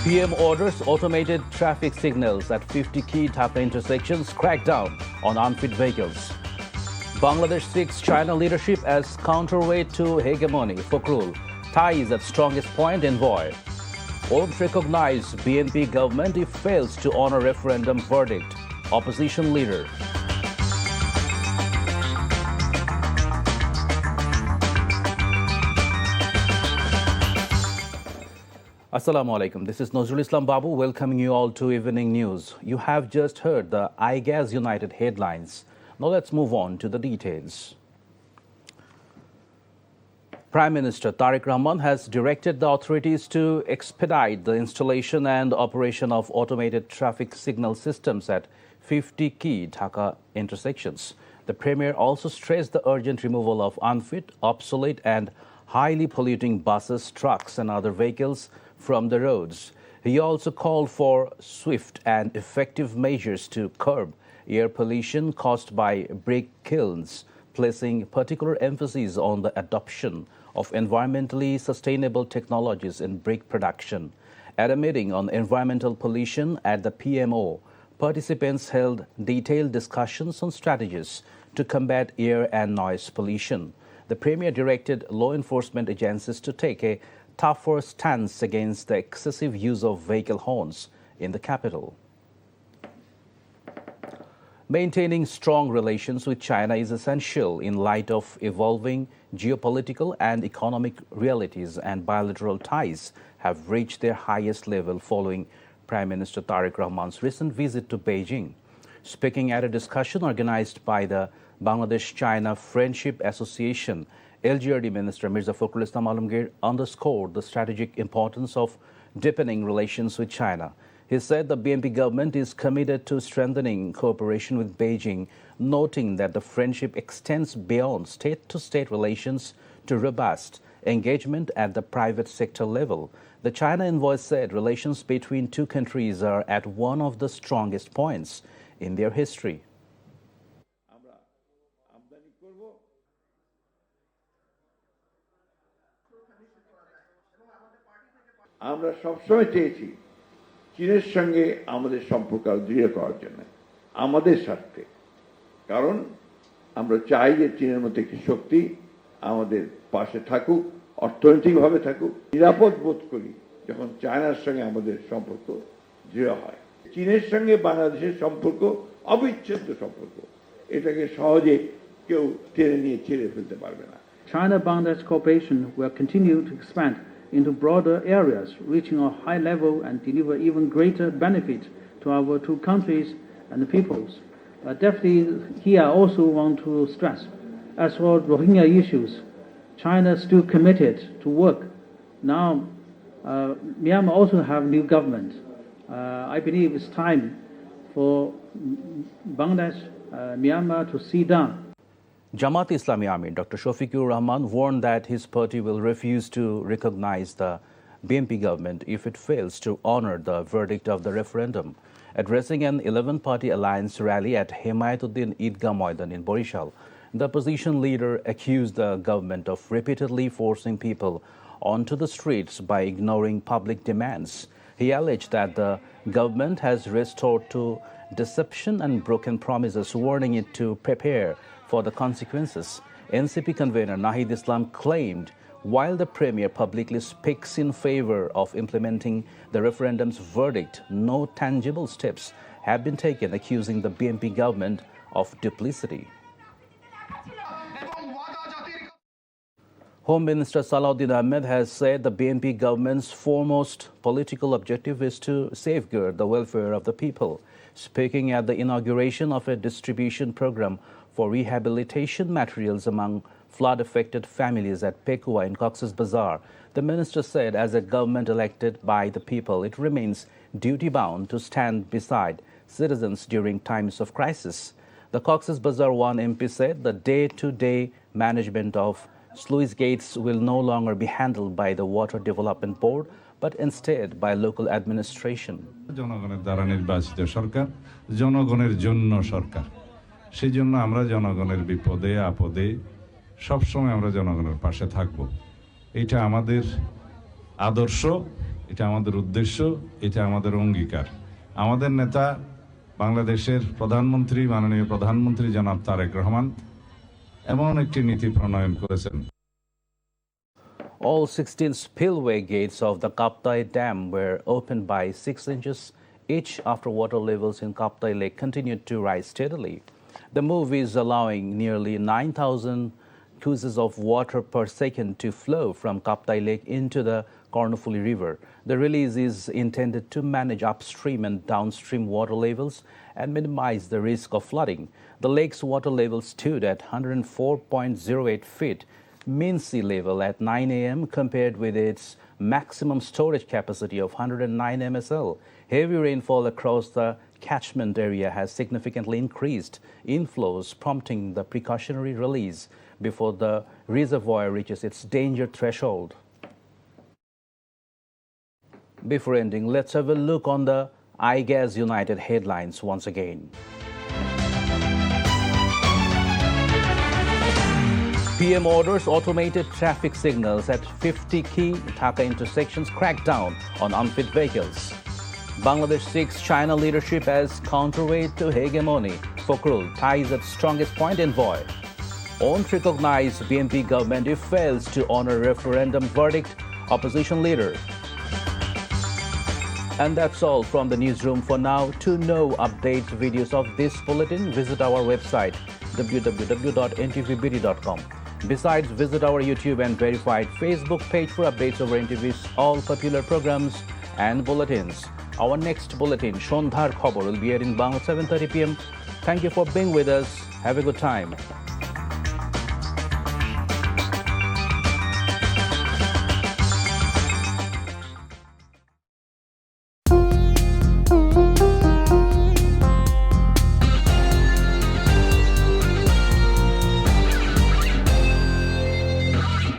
PM orders automated traffic signals at 50 key Dhaka intersections, crackdown on unfit vehicles. Bangladesh seeks China leadership as counterweight to hegemony. Fakrul ties at strongest point envoy. Won't recognize BNP government if fails to honor referendum verdict. Opposition leader. Assalamu alaikum. This is Nazrul Islam Babu welcoming you all to Evening News. You have just heard the IGAS United headlines. Now let's move on to the details. Prime Minister Tariq Rahman has directed the authorities to expedite the installation and operation of automated traffic signal systems at 50 key Dhaka intersections. The Premier also stressed the urgent removal of unfit, obsolete and highly polluting buses, trucks and other vehicles from the roads. He also called for swift and effective measures to curb air pollution caused by brick kilns, placing particular emphasis on the adoption of environmentally sustainable technologies in brick production. At a meeting on environmental pollution at the PMO, participants held detailed discussions on strategies to combat air and noise pollution. The Premier directed law enforcement agencies to take a tougher stance against the excessive use of vehicle horns in the capital. Maintaining strong relations with China is essential in light of evolving geopolitical and economic realities, and bilateral ties have reached their highest level following Prime Minister Tariq Rahman's recent visit to Beijing. Speaking at a discussion organized by the Bangladesh-China Friendship Association, LGRD Minister Mirza Fakhrul Islam Alamgir underscored the strategic importance of deepening relations with China. He said the BNP government is committed to strengthening cooperation with Beijing, noting that the friendship extends beyond state-to-state relations to robust engagement at the private sector level. The China envoy said relations between two countries are at one of the strongest points in their history. আমরা সবসময় চেয়েছি চীনের সঙ্গে আমাদের সম্পর্ক দৃঢ় করার জন্য আমাদের স্বার্থে, কারণ আমরা চাই যে চীনের মতো একটি শক্তি আমাদের পাশে থাকুক, অর্থনৈতিকভাবে থাকুক। নিরাপদ বোধ করি যখন চায়নার সঙ্গে আমাদের সম্পর্ক দৃঢ় হয়। চীনের সঙ্গে বাংলাদেশের সম্পর্ক অবিচ্ছেদ্য সম্পর্ক, এটাকে সহজে কেউ টেনে নিয়ে ছেড়ে ফেলতে পারবে না। China-Bangladesh cooperation will continue to expand into broader areas, reaching a high level and deliver even greater benefit to our two countries and the peoples. Definitely here I also want to stress, as for Rohingya issues, China is still committed to work. Now Myanmar also have new government. I believe it's time for Bangladesh, Myanmar to sit down. Jamaat Islami Amir Dr. Shafiqur Rahman warned that his party will refuse to recognize the BNP government if it fails to honor the verdict of the referendum. Addressing an 11-party alliance rally at Hemayatuddin Idgah Maidan in Borishal, the opposition leader accused the government of repeatedly forcing people onto the streets by ignoring public demands. He alleged that the government has resorted to deception and broken promises, warning it to prepare for the consequences. NCP convener Nahid Islam claimed while the Premier publicly speaks in favor of implementing the referendum's verdict, no tangible steps have been taken, accusing the BNP government of duplicity. Home Minister Salahuddin Ahmed has said the BNP government's foremost political objective is to safeguard the welfare of the people. Speaking at the inauguration of a distribution program for rehabilitation materials among flood-affected families at Pekua in Cox's Bazar, the minister said as a government elected by the people, it remains duty-bound to stand beside citizens during times of crisis. The Cox's Bazar 1 MP said the day-to-day management of sluice gates will no longer be handled by the Water Development Board, but instead by local administration. জনগণের দ্বারা নির্বাচিত সরকার, জনগণের জন্য সরকার। সেই জন্য আমরা জনগণের বিপদে আপদে সবসময় আমরা জনগণের পাশে থাকব। এটা আমাদের আদর্শ এটা আমাদের উদ্দেশ্য, এটা আমাদের অঙ্গীকার। আমাদের নেতা বাংলাদেশের প্রধানমন্ত্রী, মাননীয় প্রধানমন্ত্রী জনাব তারেক রহমান এমন একটি নীতি প্রণয়ন করেছেন। All 16 spillway gates of the Kaptai Dam were opened by 6 inches each after water levels in Kaptai Lake continued to rise steadily. The move is allowing nearly 9,000 cuses of water per second to flow from Kaptai Lake into the Kornofuli River. The release is intended to manage upstream and downstream water levels and minimize the risk of flooding. The lake's water level stood at 104.08 feet, mean sea level at 9 a.m. compared with its maximum storage capacity of 109 MSL. Heavy rainfall across the catchment area has significantly increased inflows, prompting the precautionary release before the reservoir reaches its danger threshold. Before ending, let's have a look on the iGas United headlines once again. PM orders automated traffic signals at 50 key Dhaka intersections, crackdown on unfit vehicles. Bangladesh seeks China leadership as counterweight to hegemony. Fokrul ties at strongest point envoy. Won't recognize BNP government if fails to honor referendum verdict, opposition leader. And that's all from the newsroom for now. To know update videos of this bulletin, visit our website www.ntvbd.com. Besides, visit our YouTube and verified Facebook page for updates over NTV's all popular programs and bulletins. Our next bulletin, Shondhar Khobor, will be aired in Bangla 7:30 p.m. Thank you for being with us. Have a good time.